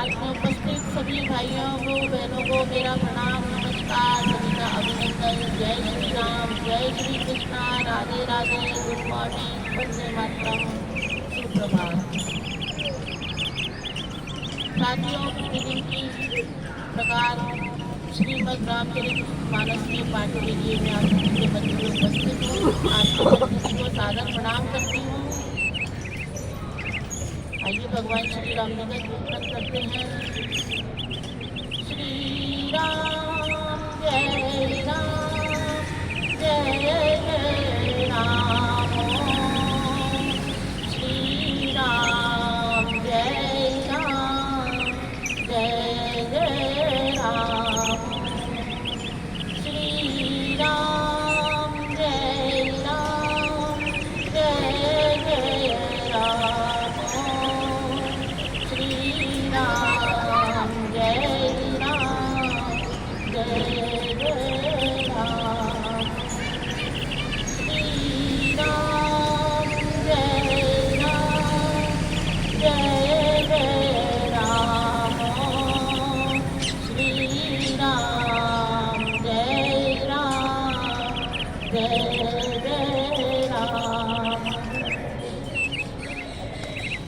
Park में उपस्थित सभी भाइयों को बहनों को मेरा प्रणाम नमस्कार सभी का अभिनंदन। जय श्री राम, जय श्री कृष्णा, राधे राधे, गुड मॉर्निंग, वंदे मातरम, सुप्रभात। साथियों, प्रतिदिन की प्रकार श्रीमद् रामचरितमानस के पाठ के लिए मैं आप सबके मध्य में उपस्थित हूँ। आप सभी को सादर प्रणाम करती हूँ। आइए भगवान श्री राम जी का कीर्तन करते हैं। श्री राम जय राम, जय जय राम, श्री राम जय राम, जय जय राम, श्री राम जय राम, जय जय राम, श्री राम जय राम, जय जय राम, श्री राम जय राम, जय जय राम, श्री राम जय राम, जय जय राम।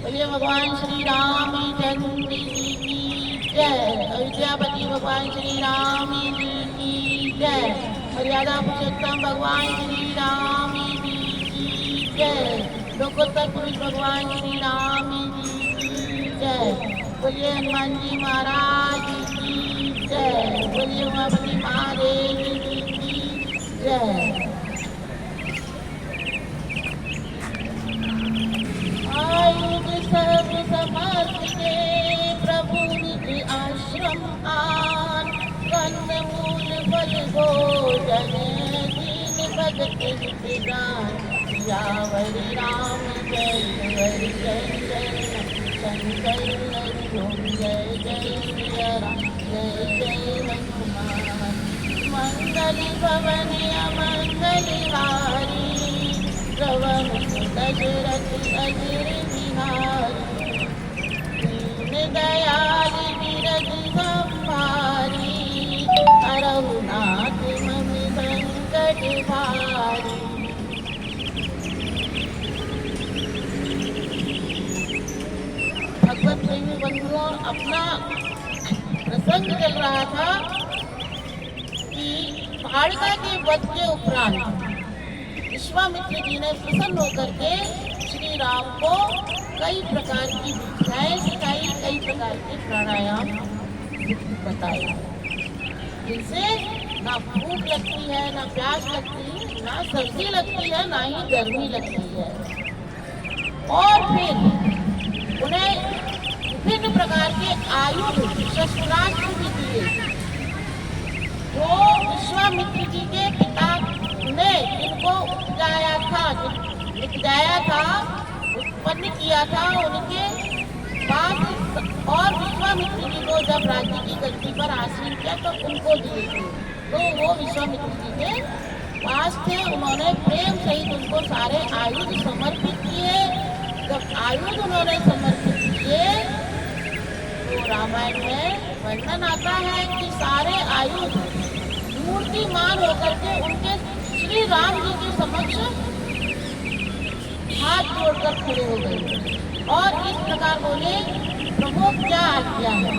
बोलिए भगवान श्री रामचंद्र जी की जय। अयोध्यापति भगवान श्री राम जी की जय। मर्यादा पुरुषोत्तम भगवान श्री राम जी की जय। लोकोत्तर पुरुष भगवान श्री राम जी की जय। बोलिए हनुमान जी महाराज की जय। बोलिए उमापति महादेव जी की जय। आयुध सब समर्थ के प्रभु निज आश्रम आन। कंद मूल फल भोजन दीन भगत हित गान। सियावर राम जय हरि जय जय शंकर हरि जय जय सिया राम जय जय हनुमान। मंगल भवन अमंगल हारी, श्रवण दशरथ अजर बिहारी। दीन दयाल विरज संभारी, रघुनाथ मम संकट भारी। भगवत प्रेमी बंधुओं, अपना प्रसंग चल रहा था कि ताड़का के वध के उपरांत विश्वामित्र जी ने प्रसन्न होकर के श्री राम को कई प्रकार की विद्याएं सिखाई, कई प्रकार के प्राणायाम बताए, जिनसे ना भूख लगती है, ना प्यास लगती, ना सर्दी लगती है, ना ही गर्मी लगती है। और फिर उन्हें विभिन्न प्रकार के आयुध शस्त्रास्त्र भी दिए, जो विश्वामित्र जी के पिता ने जिनको उपजाया था, उत्पन्न किया था, उनके पास, और विश्वामित्र जी को जब राज्य की गद्दी पर आसीन किया तो उनको दिए थे। तो वो विश्वामित्र जी के पास थे, उन्होंने प्रेम सहित उनको सारे आयुध समर्पित किए। जब आयुध उन्होंने समर्पित किए तो रामायण में वर्णन आता है कि सारे आयुध मूर्तिमान होकर के उनके श्री राम जी के समक्ष हाथ जोड़कर खड़े हो गए और इस प्रकार बोले, प्रभु क्या आज्ञा है।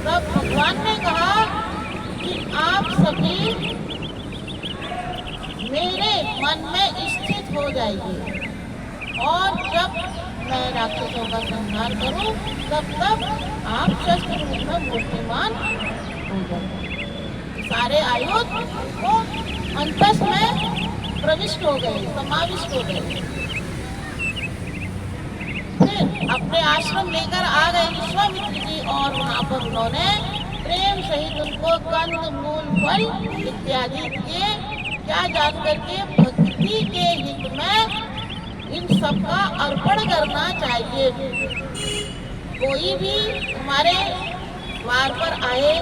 तब भगवान ने कहा कि आप सभी मेरे मन में स्थित हो जाइए, और जब मैं राक्षसों का संहार करूं तब आप शस्त्र रूप में मूर्तिमान हो जाए। सारे आयुध वो अंतस में प्रविष्ट हो गए, समाविष्ट हो गए। फिर अपने आश्रम लेकर आ गए विश्वामित्र जी, और वहाँ पर उन्होंने प्रेम सहित उनको कंद मूल फल इत्यादि दिए। क्या जान करके भक्ति के हित में इन सबका अर्पण करना चाहिए। कोई भी हमारे द्वार पर आए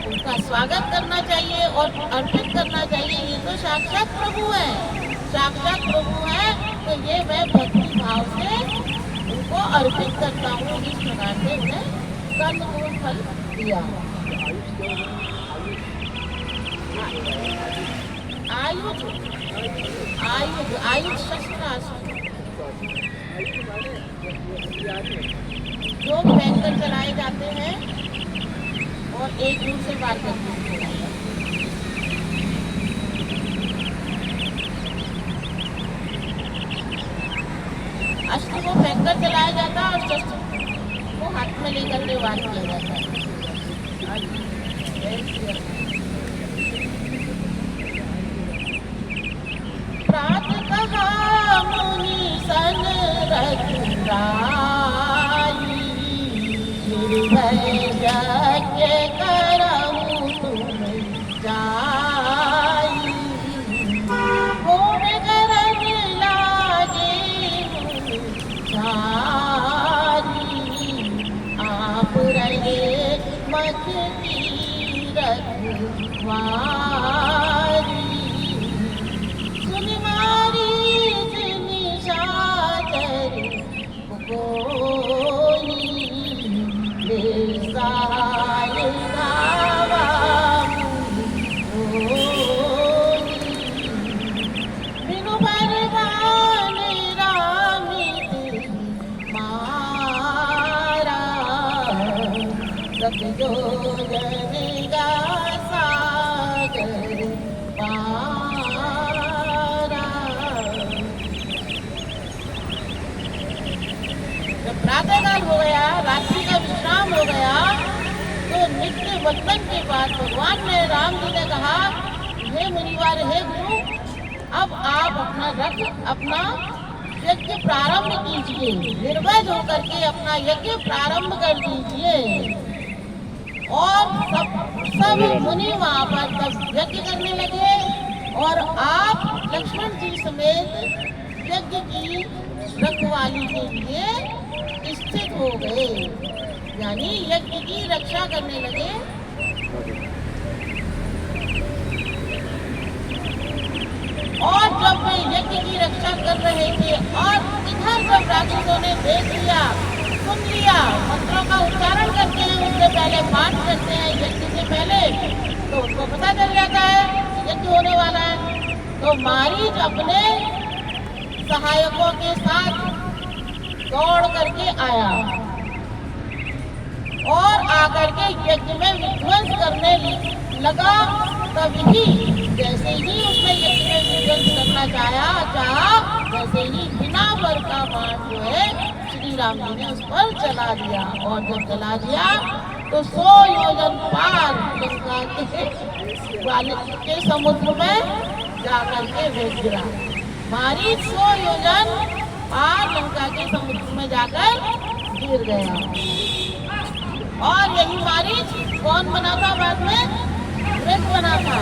उनका स्वागत करना चाहिए और अर्पित करना चाहिए। ये तो साक्षात प्रभु है, साक्षात प्रभु है, तो ये मैं भक्ति भाव से उनको अर्पित करता हूँ। इस प्रकार से उन्हें कंद फल दिया। आयुध आयुध आयुध शस्त्रास्त्र जो भयंकर चलाए जाते हैं और एक दूर से वार करते हैं। अस्त्र को भयंकर चलाया जाता है और शस्त्र को हाथ में लेकर के वार किया जाता है। कहा मुनि सन रघुराई यज्ञ करहु तुम जाई होम करन लागे सारी आप रहे मत की रखवारी प्रातःकाल हो गया, रात्रि का विश्राम हो गया, तो नित्य वतन के बाद भगवान ने राम जी ने कहा, हे मुनिवर, हे गुरु, अब आप अपना यज्ञ प्रारंभ कीजिए। निर्भय होकर के अपना यज्ञ प्रारंभ कर दीजिए। और सब मुनि वहां पर तब यज्ञ करने लगे और आप लक्ष्मण जी समेत यज्ञ की रखवाली के लिए स्थित हो गए, यानी यज्ञ की रक्षा करने लगे। और जब वे यज्ञ की रक्षा कर रहे थे और इधर जब राक्षसों ने देख लिया, सुन लिया, मंत्रों का उच्चारण करते हैं, उससे पहले पाठ करते हैं यज्ञ से पहले, तो उनको पता चल जाता है यज्ञ होने वाला है। तो मारीच अपने सहायकों के साथ दौड़ करके आया और आकर के यज्ञ में विध्वंस करने लगा। तभी जैसे ही उसने यज्ञ में विध्वंस करना चाहा, वैसे ही बिना वर का बाण जो है श्री राम जी ने उस पर चला दिया। और जब चला दिया तो 100 योजन पार लंका के समुद्र में जाकर के गिर गिरा। मारीच 100 योजन पार लंका के समुद्र में जाकर गिर गया। और यही मारीच कौन बना था बाद में? मृग बना था।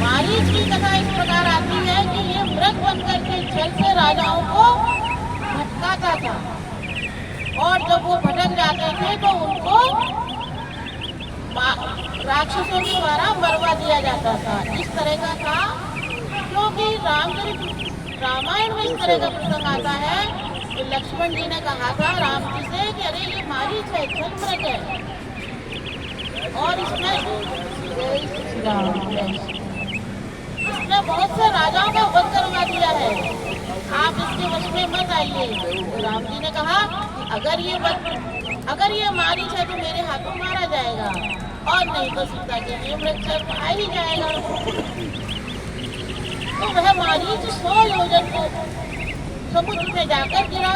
मारीच की कथा इस प्रकार आती है कि ये मृग बनकर के छल से राजाओं को भटकाता था और जब वो भटक जाते थे तो उनको राक्षसों के द्वारा मरवा दिया जाता था। इस तरह का था, क्योंकि रामायण में इस तरह का प्रसंग आता है कि लक्ष्मण जी ने कहा था राम जी से कि अरे ये मारीच है, छल मृग है और इसमें बहुत से राजाओं का वध करवा दिया है, आप इसके वश में मत आइए। तो राम जी ने कहा अगर ये मारीच है तो मेरे हाथों मारा जाएगा और नहीं तो सीता के लिए मृग आ ही जाएगा। तो वह मारीच 100 योजन को समुद्र में जाकर गिरा।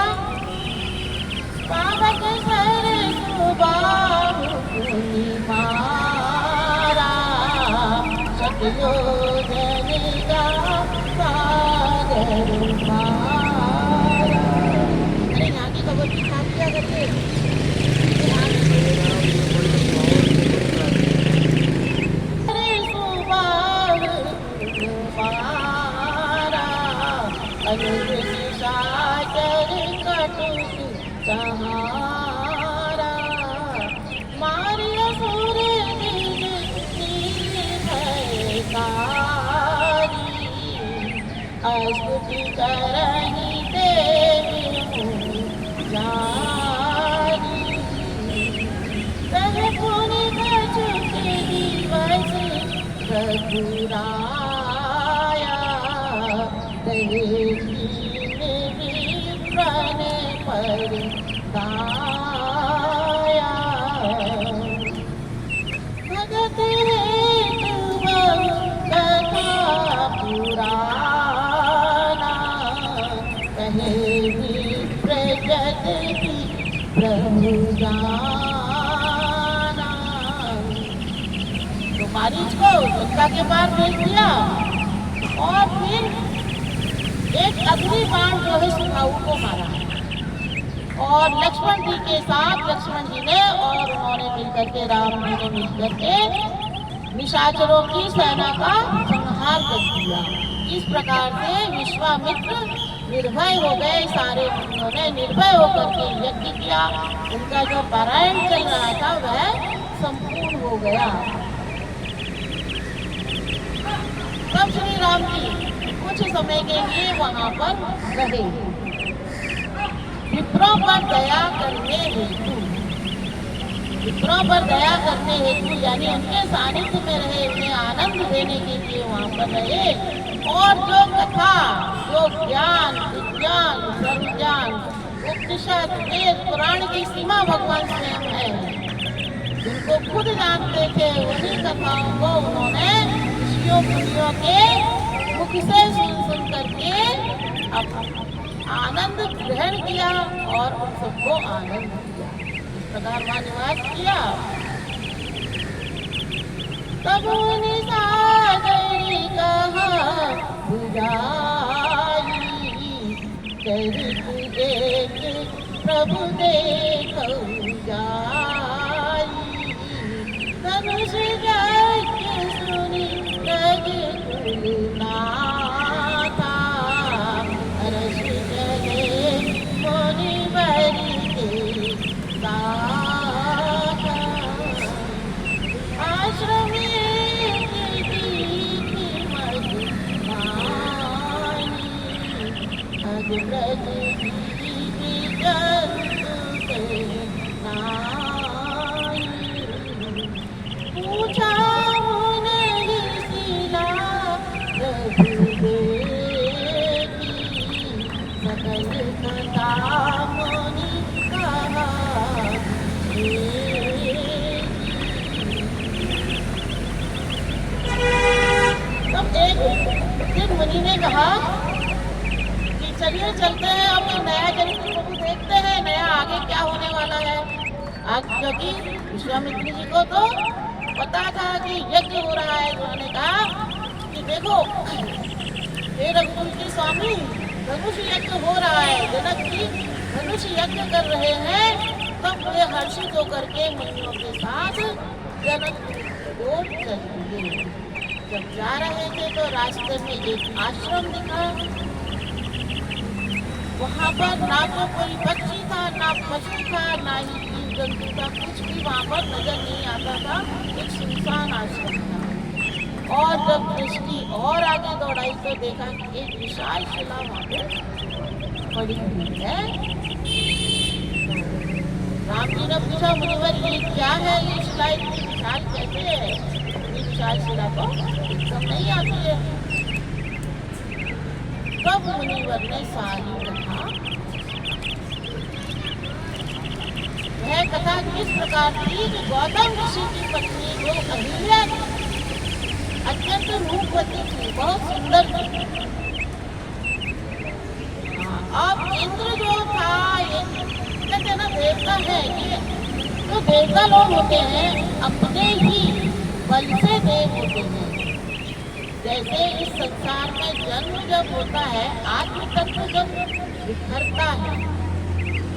पावक सर मारा सतयोजन का सागर मारा। अरे यहाँ की खबर की साथ क्या करते सहारा मारिया सूर्य स्तुति करही देवी जारी। बुराया रहे विप्र ने परताया। भगत हेतु बहु कथा पुराना कहे विप्र जग की प्रभु जाना। तो मारीच को लंका के पार भेज दिया और फिर एक अग्नि बाण जो है सुबाहु को मारा और लक्ष्मण जी के साथ लक्ष्मण जी ने और उन्होंने मिलकर के राम जी ने मिलकर के निशाचरों की सेना का संहार कर दिया। इस प्रकार से विश्वामित्र निर्भय हो गए। सारे मुनियों ने निर्भय होकर के यज्ञ किया। उनका जो पारायण चल रहा था वह संपूर्ण हो गया। तब श्री राम जी कुछ समय के लिए वहां पर रहे। विप्रों पर दया करने हेतु, विप्रों पर दया करने हेतु यानी उनके सानिध्य में रहे, उन्हें आनंद देने के लिए वहां पर रहे। और जो कथा, जो ज्ञान, विज्ञान, सर्वज्ञान, उपनिषद, वेद, पुराण की सीमा भगवान स्वयं है, जिनको खुद जानते थे, उन्हीं कथाओं को उन्होंने ऋषियों मुनियों के मुख से सुन करके आनंद ग्रहण किया और उन सबको आनंद दिया। इस प्रकार वहां निवास किया। तब मुनि सागरी कहा बुझाई, चरित एक प्रभु देखौ जाई। धनुष यज्ञ सुनि रग कुलनाथा, हर्ष जगे मुनिवर के साथा। आश्रमे ब्रज पूछा नहीं सिला सकल कथा मुनि कहा। तब एक दिन मुनि ने कहा चलिए चलते हैं, अब नया चरित्र प्रभु देखते हैं, नया आगे क्या होने वाला है। क्योंकि विश्वामित्र जी को तो पता था कि यज्ञ हो रहा है। उन्होंने कहा कि देखो हे रघुकुल के स्वामी, धनुष यज्ञ हो रहा है, जनक जी धनुष यज्ञ कर रहे हैं। तब वे हर्षित होकर के मुनियों के साथ जनक को चलेंगे। जब जा रहे थे तो रास्ते में एक आश्रम दिखा। वहाँ पर ना तो कोई पक्षी था, ना पशु था, ना ही जीव जंतु था, कुछ भी वहाँ पर नजर नहीं आता था। एक सुनसान आश्रम था। और जब दृष्टि और आगे दौड़ाई तो देखा कि एक विशाल शिला वहाँ पे पड़ी हुई है। राम जी ने पूछा मुनिवर ये क्या है, ये शिला इतनी विशाल कैसे है? ये विशाल शिला तो एकदम नहीं आती है। तब मुनिवर ने सारी कथा, वह कथा किस प्रकार थी कि गौतम ऋषि की पत्नी जो अहिल्या थी, अत्यंत रूपवती थी, बहुत सुंदर थी। अब इंद्र जो था, कहते ना देवता है, ये जो देवता लोग होते हैं अपने ही बल से देव होते हैं। जैसे इस संसार में जन्म जब होता है, आत्म तत्व जब बिखरता है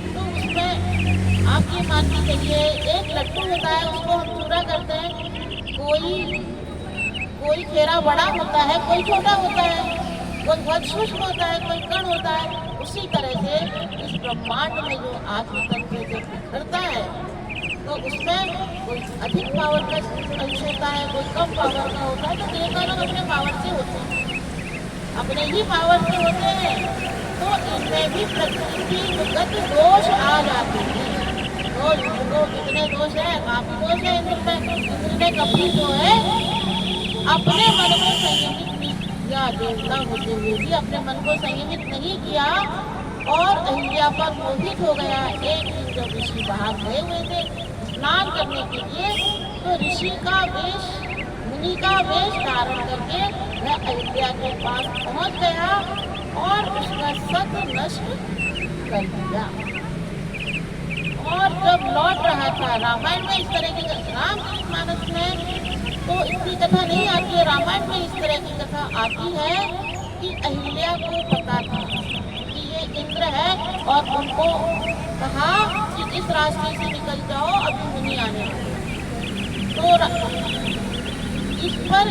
तो उसमें आप ये मान के चलिए एक लड्डू होता है, उसको हम पूरा करते हैं। कोई खेरा बड़ा होता है, कोई छोटा होता है, कोई बहुत सूक्ष्म होता है, कोई कण होता है। उसी तरह से इस ब्रह्मांड में जो आत्म तत्व जब बिखरता है तो उसमें कोई अधिक पावर का अंश होता है, कोई कम पावर का होता है। तो देवता लोग अपने पावर से होते हैं, अपने ही पावर से होते हैं। तो इनमें भी प्रकृतिगत दोष आ जाते हैं। तो इनको कितने दोष है? काफी दोष है इंद्र में। इंद्र ने कभी जो है अपने मन को संयमित नहीं किया, देवता होते हुए भी अपने मन को संयमित नहीं किया और अहिल्या पर मोहित हो गया। एक दिन जब ऋषि बाहर गए हुए थे स्नान करने के लिए, तो ऋषि का वेश, मुनि का वेश धारण करके वह अहिल्या के पास पहुंच गया और उसका सत नष्ट कर दिया। और जब लौट रहा था, रामायण में इस तरह की, रामचरितमानस में तो इतनी कथा नहीं आती है, रामायण में इस तरह की कथा आती है कि अहिल्या को पता था कि ये इंद्र है और उनको कहा कि इस रास्ते से निकल जाओ, अभी मुनि आने वाले। तो इस पर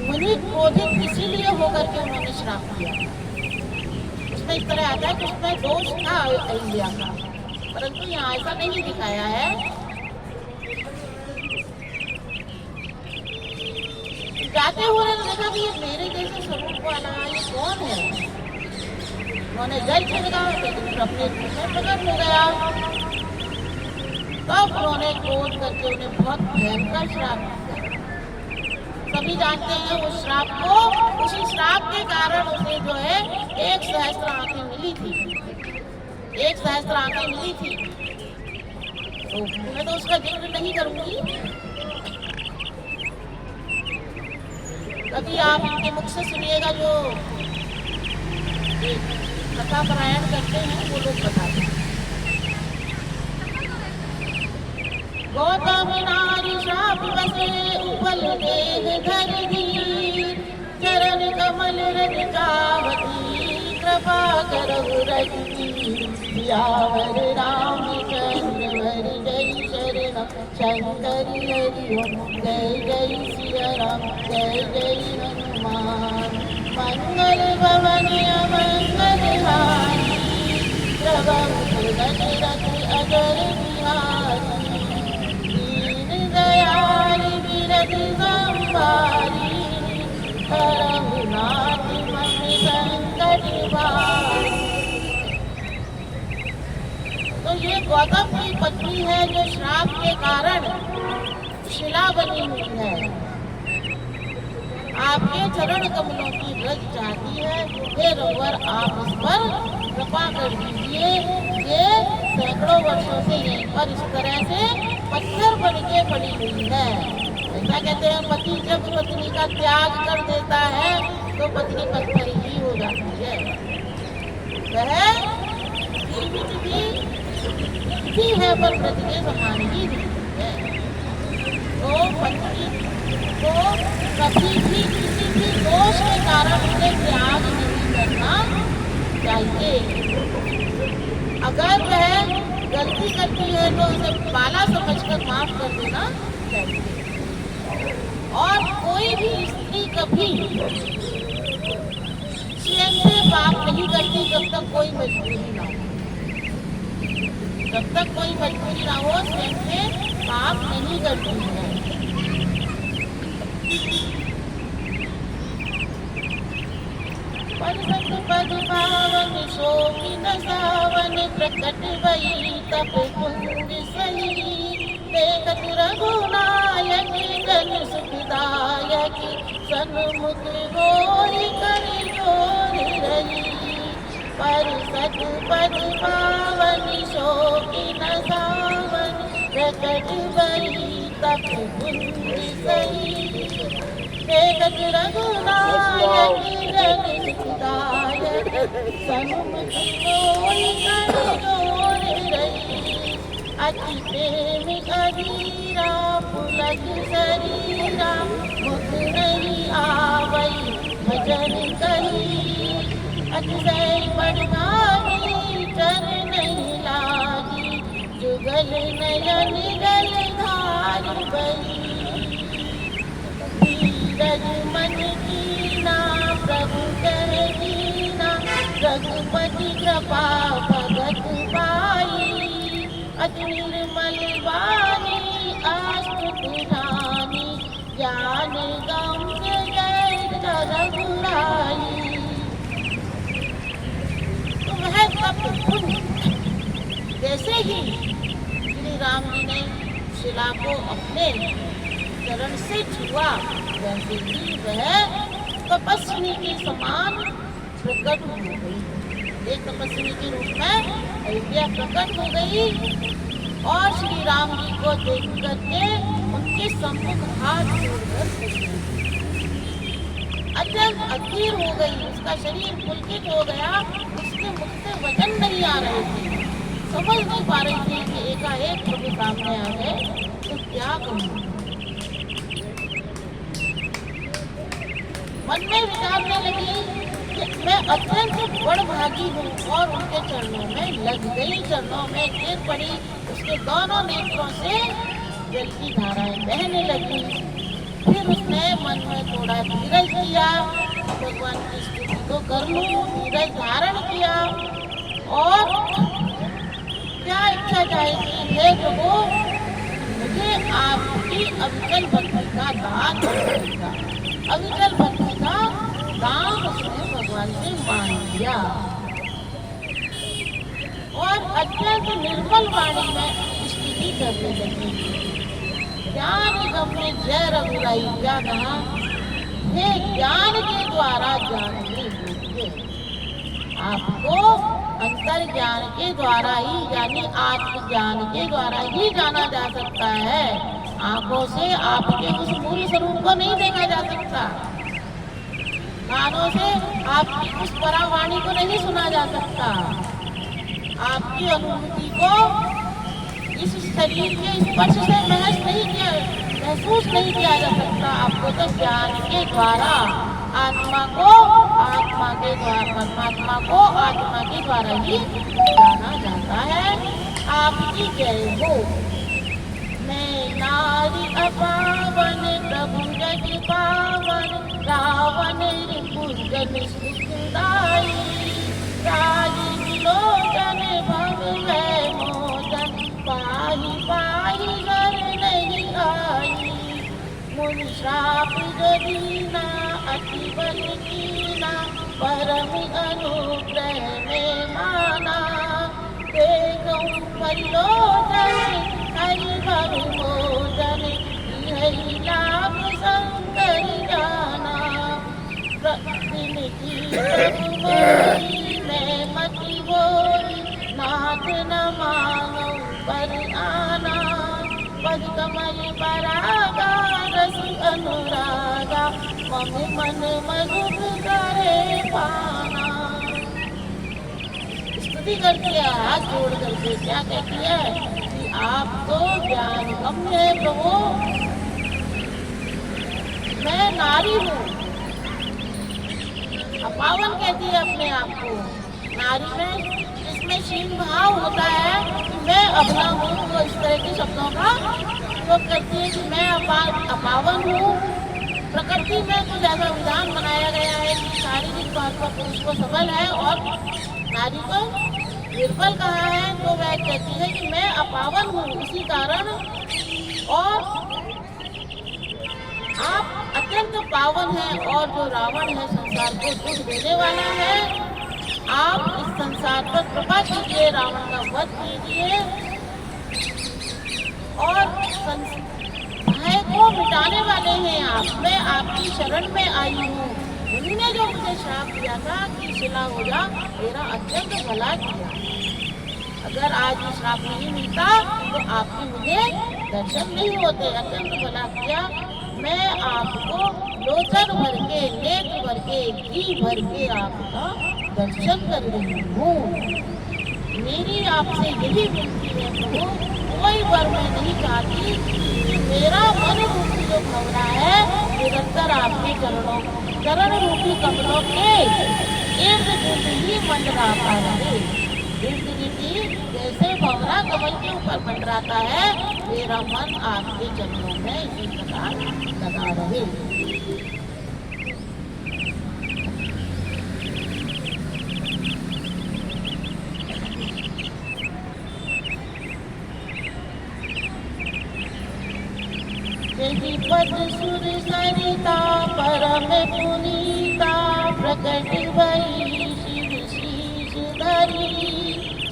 मुनि क्रोधित इसीलिए होकर के उन्होंने श्राप दिया। उसमें इस तरह आता है कि उसमें दोष था अहिल्या का, परंतु यहाँ ऐसा नहीं दिखाया है। जाते हुए देखा कि ये मेरे जैसे स्वरूप वाला ये कौन है। उन्होंने जल छिड़का, लेकिन अपने में प्रकट हो गया। तब उन्होंने क्रोध करके उन्हें बहुत भयंकर श्राप दिया। सभी जानते हैं उस श्राप को, उसी श्राप के कारण उसे जो है 1 सहस्त्र आंखें मिली थी, 1 सहस्त्र आंखें मिली थी। तो मैं तो उसका जिक्र नहीं करूंगी। कभी आप इनके मुख से सुनिएगा, जो कथा पारायण करते हैं वो लोग बताते हैं। गौतम नारी श्राप बसे उपल देह धर धीर, चरण कमल रज चावती, कृपा करहु रघुवीर, सियावर रामचंद्र वर जय शरण शंकर हरि ओम, जय जय सिया राम जय जय हनुमान। मंगल भवन अमंगल हारी, प्रभु दशरथ अगर बिहारी, दीन दयाल बिरध संभारी, हरहु नाथ मन संकट भारी। तो ये गौतम की पत्नी है जो श्राप के कारण शिला बनी हुई है। आपके चरण कमलों की रज चाहती है, हे रघुवर आप इस पर कृपा कर दीजिए। ये सैकड़ों वर्षों से यहीं पर इस तरह से पत्थर बन के पड़ी हुई है। ऐसा कहते हैं पति जब पत्नी का त्याग कर देता है तो पत्नी पत्थर ही हो जाती है। वह भी है पर व्रत के समान ही है। तो पत्नी को कभी भी किसी भी दोष के कारण उसे त्याग नहीं करना चाहिए। अगर वह गलती करती है तो उसे बाला समझकर माफ कर देना चाहिए। और कोई भी स्त्री कभी स्वयं से पाप नहीं करती जब तक कोई मजबूरी ना हो। जब तक कोई मजबूरी ना हो स्वयं से पाप नहीं करती है। पद पावन शोभिन सावन, प्रकट भई तप कुंज सही, देखत रघुनायक जन सुखदायक, सन्मुख होई कर जोर रही। पर सत पद पावन शोभिन सावन, प्रकट भई तप कुंज सही, देखत रघुनायक जन सुखदायक, सन्मुख होई कर जोर रही। अति प्रेम अधीरा पुलक शरीरा, मुख नहीं आवई भजन कही। अतिशय बड़भागी चर नहीं लागी, जुगल नयन गल धार बही। धीरज मन कीना प्रभु कह दीना, रघुपति कृपा भगत पाई। अति निर्मल वाणी आस्तुति रानी, ज्ञान गम्य जय रघुराई। तो वह सब जैसे ही श्री राम जी ने शिला को अपने चरण से छुआ, वैसे ही वह तपस्वी के समान प्रकट हो गई। एक तपस्वी के रूप में अयोध्या प्रकट हो गई और श्री राम जी को देख करके उनके सम्मुख हाथ जोड़कर अत्यंत अधीर हो गई। उसका शरीर पुलकित हो गया, उसके मुख से वचन नहीं आ रहे थे, समझ नहीं पा रही थी कि एकाएक प्रभु सामने आ गए तो क्या कहूँ। मन में विचारने लगी कि मैं अत्यंत बड़भागी हूँ और उनके चरणों में लग गई, चरणों में गिर पड़ी। उसके दोनों नेत्रों से जल की धाराएं बहने लगी। फिर उसने मन में थोड़ा धीरज किया, भगवान की स्तुति तो कर लूं, धीरज धारण किया और क्या इच्छा चाहेगी, हे प्रभु मुझे आपकी अविचल भक्ति का दान देगा। अविचल भक्ति का दान उसने भगवान से मांग लिया और अत्यंत निर्मल वाणी में स्तुति करने लगी। ज्ञान गम्य जय रघुराई, क्या कहा, हे ज्ञान के द्वारा जानने योग्य। आपको अंतर ज्ञान के द्वारा ही, यानी आत्मज्ञान के द्वारा ही जाना जा सकता है। आंखों से आपके उस मूल स्वरूप को नहीं देखा जा सकता, कानों से आपकी उस परावाणी को नहीं सुना जा सकता, आपकी अनुभूति को इस शरीर के स्पर्श से महसूस नहीं किया जा सकता। आपको तो ज्ञान के द्वारा आत्मा को आत्मा के द्वारा, परमात्मा को आत्मा के द्वारा ही जाना जाता है। आपकी जय हो। मैं नारी अपावन प्रभु जग पावन, रावण रिपुजन सुखदाई, राजी विलोचन भव वै मोचन, पाही पाही घर नहीं आई, मुनि श्राप जो दीना अति बल कीना, परम अनुग्रह में माना, देखूं परिलोचन हरि भव मोचन, यही लाभ शंकर जाना, प्रतिदिन की प्रभु मोरी मैं मति बोरी, नाथ न मानो पर आना, पद कमल परागा रस अनुरागा, मम मन मधुर करे पाना। स्तुति करती है हाथ जोड़ करके, क्या कहती है कि आप तो ज्ञान गम्य है प्रभु, मैं नारी हूँ। अपावन कहती है अपने आप को। नारी में इसमें शील भाव होता है कि मैं अपना हूँ, तो इस तरह के शब्दों का उपयोग करती है कि मैं अपावन हूँ। प्रकृति में कुछ ऐसा विधान बनाया गया है कि शारीरिक तौर पर पुरुष को सबल है और नारी को निर्बल कहा है, तो वह कहती है कि मैं अपावन हूँ इसी कारण, और आप अत्यंत पावन हैं, और जो रावण है संसार को दुख देने वाला है, आप इस संसार पर कृपा कीजिए, रावण का वध कीजिए और भय को मिटाने वाले हैं आप। मैं आपकी शरण में आई हूँ। उन्होंने जो मुझे श्राप दिया था कि शिला हो जा, मेरा अत्यंत भला किया। अगर आज ये श्राप नहीं मिलता तो आपके मुझे दर्शन नहीं होते। अत्यंत भला किया। मैं आपको लोचन भर के, नेत्र भर के, घी भर के आपका दर्शन कर रही हूँ। मेरी आपसे यही विनती है प्रभु, कोई वर मैं नहीं चाहती कि मेरा मन रूपी जो भंवरा है निरंतर आपके चरण रूपी कमलों के इर्द गिर्द ही मंडराता रहे। इर्द गिर्द जैसे भंवरा कमल के ऊपर मंडराता है, मेरा मन आपके चरणों में इसी प्रकार लगा रहे। पद सुर सरिता परम पुनीता, प्रकट भई शिव शीश धरी,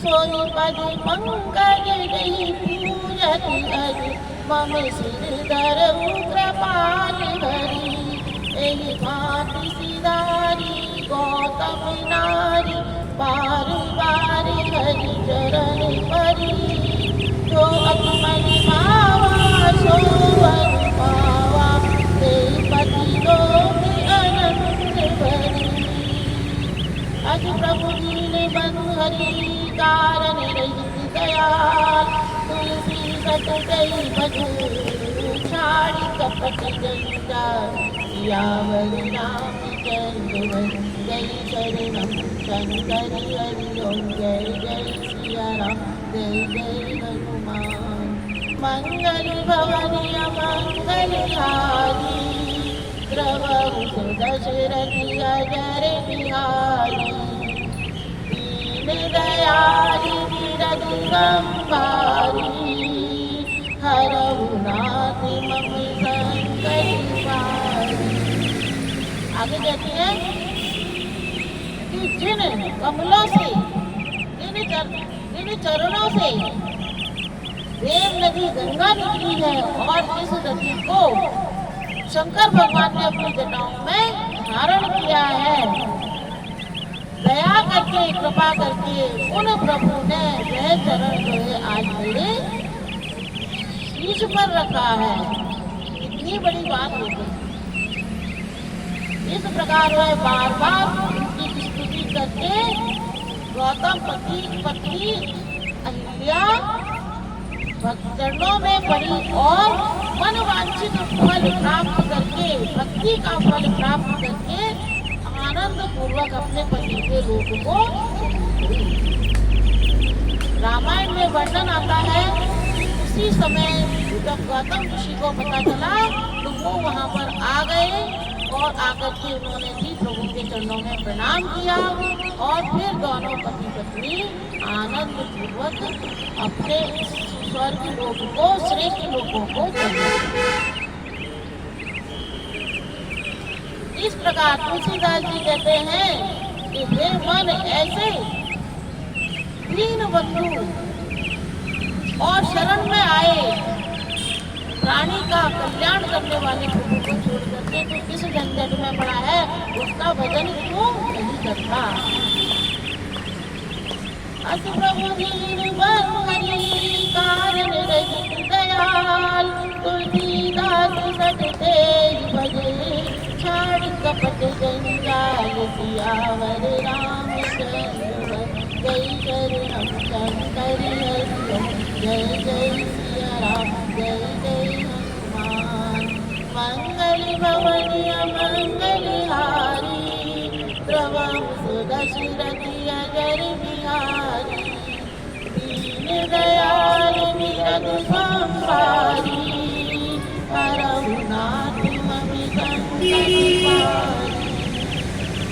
सोई पद पंकज गई पूजत अज मम सिर धरऊ कृपाल हरि एहि भांति सिधारी गौतम नारी बार बार हरि चरण परी जो अपमन पावा सो वर पावा ते पति लोक अनंत भरी अज प्रभु दीन बंधु हरि कारण रहित दयाल तुलसी सत गई बधू छाड़ी कपट जंजाल सियावर रामचंद्र जय शरणम शंकर हरि ओम जय जय सिया राम जय जय हनुमान मंगल भवन मंगल हारी द्रवहु दशरथि अजर बिहारी दीन दयालु विरद संभारी हरहु नाथ मम संकट पारी। आगे कहती है कि जिन कमलों से जिन चरणों से देव नदी गंगा निकली है और इस नदी को शंकर भगवान ने अपनी जटाओं में धारण किया है, दया करके कृपा करके उन प्रभु ने वह चरण जो है आज मेरे शीश पर रखा है। इतनी बड़ी बात हो गई। इस प्रकार वह बार बार उनकी स्तुति करके गौतम पत्नी अहिल्या चरणों में पड़ी और मनवांछित फल प्राप्त करके भक्ति का फल प्राप्त करके आनंद पूर्वक अपने पति के लोक को रामायण में वर्णन आता है। उसी समय जब गौतम ऋषि को पता चला तो वो वहां पर आ गए और आकर के उन्होंने भी प्रभु के चरणों में प्रणाम किया और फिर दोनों पति पत्नी आनंद पूर्वक अपने स्वर्ग लोक को श्रेष्ठ लोकों को चले। इस प्रकार तुलसीदास जी कहते हैं कि हे मन ऐसे दीन बंधु और शरण में आए प्राणी का कल्याण करने वाले प्रभु को छोड़ करके तो किस झंझट में पड़ा है, उसका भजन क्यों नहीं करता। अस प्रभु दीन बंधु हरि कारण रहित दयाल तुलसीदास सत तेज भजे छाड़ कपट जंजाल सियावर रामचंद्र जय शरणम शंकर हरि ओम जय जय सिया राम जय जय हनुमान मंगल भवन मंगल हारी द्रवहु दशरथि अजर बिहारी दीन दयाल विरद संभारी हरहु नाथ मम संकट पारी।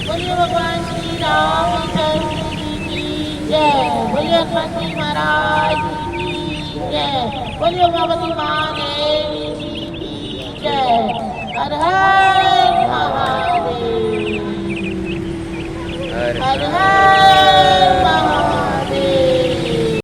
बोलिए भगवान श्री रामचंद्र जी की जय। बोलिए हनुमान महाराज की जय। बोलिए उमापति महादेव जी की जय। हर हर महादेव। हर हर